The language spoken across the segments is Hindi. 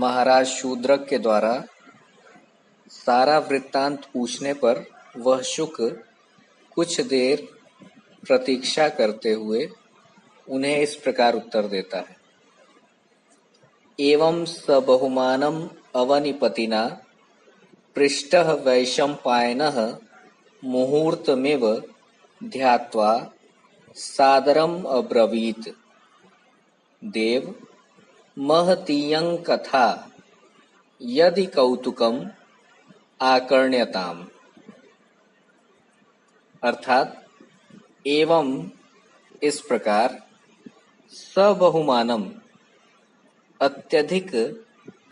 महाराज शूद्रक के द्वारा सारा वृत्तांत पूछने पर वह शुक कुछ देर प्रतीक्षा करते हुए उन्हें इस प्रकार उत्तर देता है। एवं स बहुमानम अवनिपतिना पृष्टः वैशंपायनः मुहूर्तमेव ध्यात्वा सादरम अब्रवीत। देव महतीयं कथा यदि कौतुकम आकर्ण्यताम। अर्थात एवं इस प्रकार सबहुमानम अत्यधिक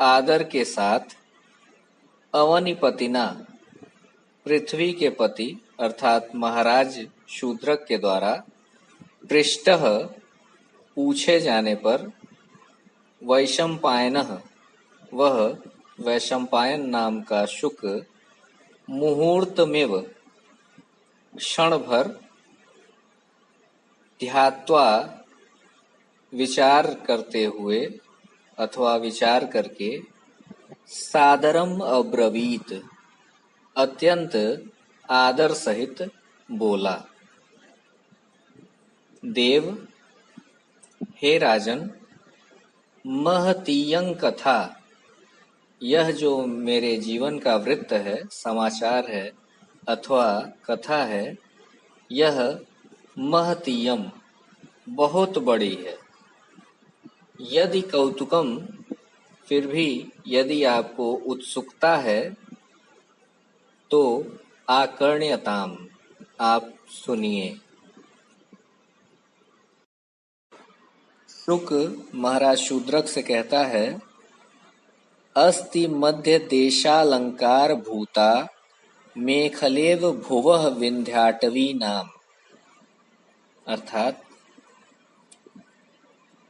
आदर के साथ अवनिपतिना पृथ्वी के पति अर्थात महाराज शूद्रक के द्वारा पृष्टः पूछे जाने पर वैशंपायनः वह वैशंपायन नाम का शुक मुहूर्तमेव क्षण भर ध्यात्वा विचार करते हुए अथवा विचार करके सादरम अब्रवीत अत्यंत आदर सहित बोला। देव हे राजन, महतीयं कथा यह जो मेरे जीवन का वृत्त है, समाचार है अथवा कथा है, यह महतीयम बहुत बड़ी है। यदि कौतुकम फिर भी यदि आपको उत्सुकता है तो आकर्ण्यताम आप सुनिए। शुक महाराज शूद्रक से कहता है, अस्ति मध्य देशालंकार भूता मेखलेव भुवः विंध्याटवी नाम। अर्थात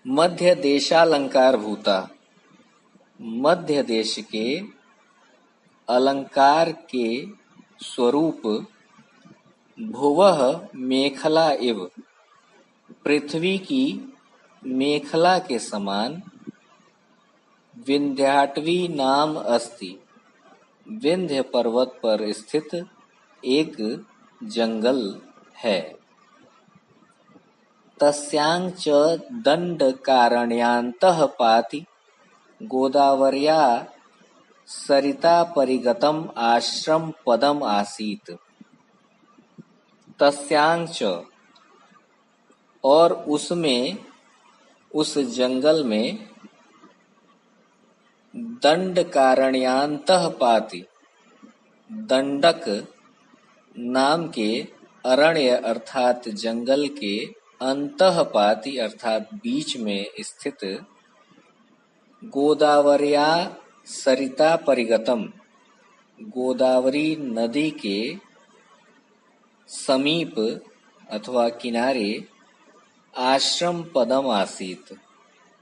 मध्य देशालंकार भूता मध्य देश के अलंकार के स्वरूप भुवः मेखला इव पृथ्वी की मेखला के समान विंध्याटवी नाम अस्ति विंध्य पर्वत पर स्थित एक जंगल है। तस्यां च दंडकारण्यान्तः पाति गोदावर्या सरिता परिगतम आश्रम पदम आसीत। तस्यां च और उसमें उस जंगल में दंडकारण्यान्तः पाति दंडक नाम के अरण्य अर्थात जंगल के अंतः पाति अर्थात बीच में स्थित गोदावर्या सरिता परिगतम गोदावरी नदी के समीप अथवा किनारे आश्रम पदम आसीत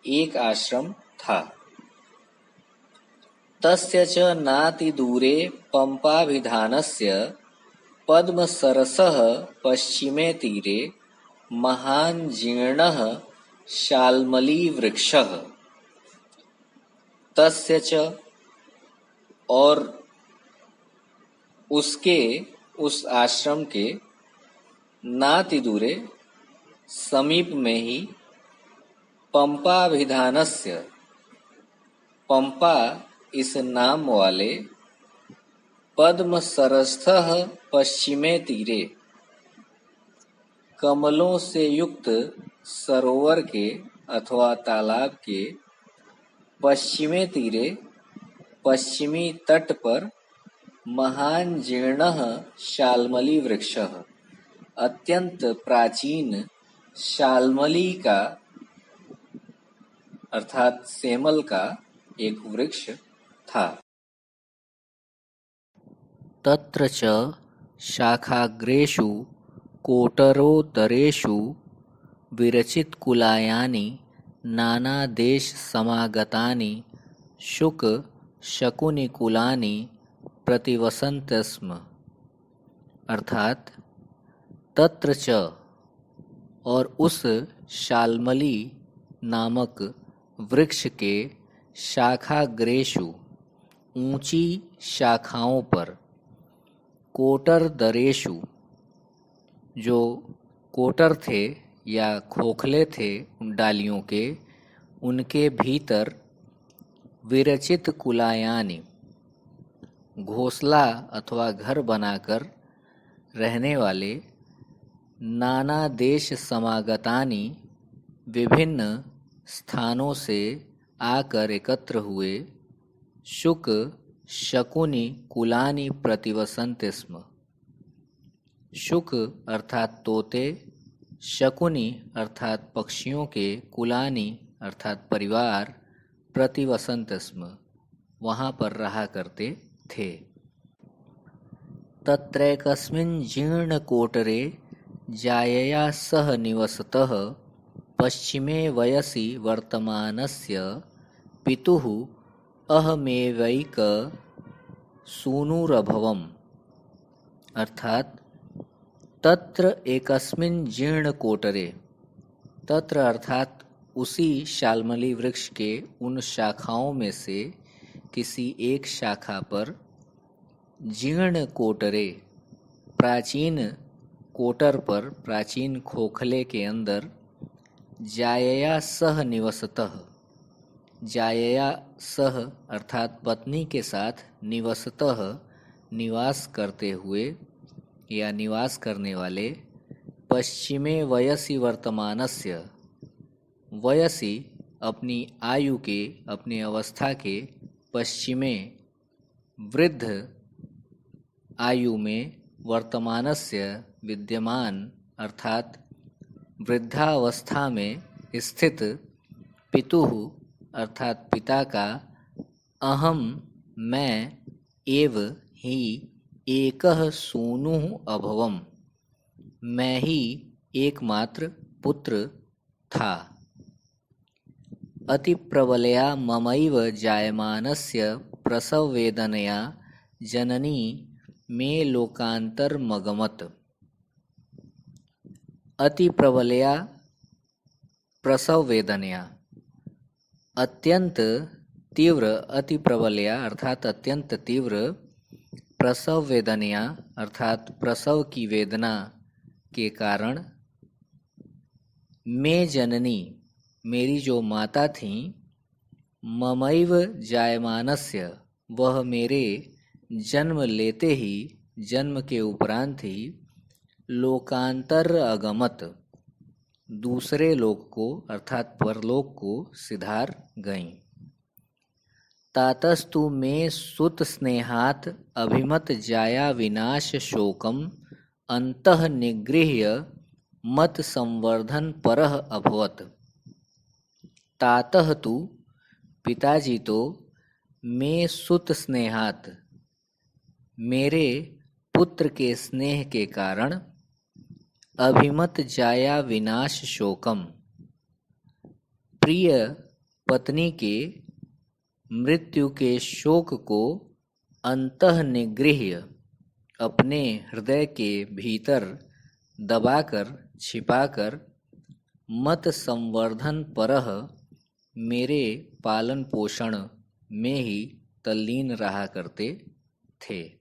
एक आश्रम था। तस्य च नातिदूरे पंपाभिधानस्य पद्मसरसः पश्चिमे तीरे महान् जीर्णः शाल्मली वृक्षः। तस्य च और उसके उस आश्रम के नातिदूरे समीप में ही पंपाभिधानस्य पंपा इस नाम वाले पद्मसरसः पश्चिमे तीरे कमलों से युक्त सरोवर के अथवा तालाब के पश्चिमे तीरे पश्चिमी तट पर महान जीर्णः शाल्मली वृक्षः अत्यंत प्राचीन शाल्मली का अर्थात सेमल का एक वृक्ष था। तत्र च शाखाग्रेषु कोटरोत्तरेषु विरचितकुलायानि नानादेशसमागतानि शुक शकुनिकुलानि प्रतिवसन्ति स्म। अर्थात तत्र च और उस शाल्मली नामक वृक्ष के शाखाग्रेषु ऊंची शाखाओं पर, कोटर दरेषु जो कोटर थे या खोखले थे उन डालियों के, उनके भीतर, विरचित कुलायानि घोंसला अथवा घर बनाकर रहने वाले, नाना देश समागतानि विभिन्न स्थानों से आकर एकत्र हुए, शुक शकुनि कुलानि प्रतिवसन्ति स्म। शुक अर्थात तोते, शकुनि अर्थात पक्षियों के, कुलानि अर्थात परिवार, प्रतिवसन्त स्म वहाँ पर रहा करते थे। तत्रैकस्मिन् जीर्णकोटरे जायया सह निवसतः पश्चिमे वयसि वर्तमानस्य पितुः अहमेवैक सूनुरभवम्। अर्थात तत्र एकस्मिन् जीर्णकोटरे, तत्र अर्थात उसी शाल्मली वृक्ष के उन शाखाओं में से किसी एक शाखा पर, जीर्ण कोटरे प्राचीन कोटर पर, प्राचीन खोखले के अंदर, जायया सह निवसतः, जायया सह अर्थात पत्नी के साथ, निवसतः निवास करते हुए या निवास करने वाले, पश्चिमे वयसि वर्तमानस्य, वयसि अपनी आयु के, अपनी अवस्था के, पश्चिमे वृद्ध आयु में, वर्तमानस्य विद्यमान अर्थात वृद्धावस्था में स्थित, पितुः अर्थात पिता का, अहम मैं, एव ही एकः सूनुः अभवम् मैं ही एकमात्र पुत्र था। अतिप्रबलया ममैव जायमानस्य प्रसववेदनया जननी मे लोकान्तरमगमत्। अतिप्रबलया प्रसववेदनया, अत्यंत तीव्र, अतिप्रबलया अर्थात अत्यंत तीव्र, प्रसव वेदनया अर्थात प्रसव की वेदना के कारण, मैं जननी मेरी जो माता थी, ममैव जायमानस्य वह मेरे जन्म लेते ही, जन्म के उपरांत ही, लोकांतर अगमत दूसरे लोक को अर्थात परलोक को सिधार गईं। तातस्तु में सुत स्नेहात अभिमत जाया विनाश शोकम अंतः निगृह्य मत संवर्धन परह अभवत। तातः तु पिताजी तो, में सुत स्नेहात मेरे पुत्र के स्नेह के कारण, अभिमत जाया विनाश शोकम प्रिय पत्नी के मृत्यु के शोक को, अंतः निगृह्य अपने हृदय के भीतर दबाकर, छिपाकर, मत संवर्धन परह मेरे पालन पोषण में ही तल्लीन रहा करते थे।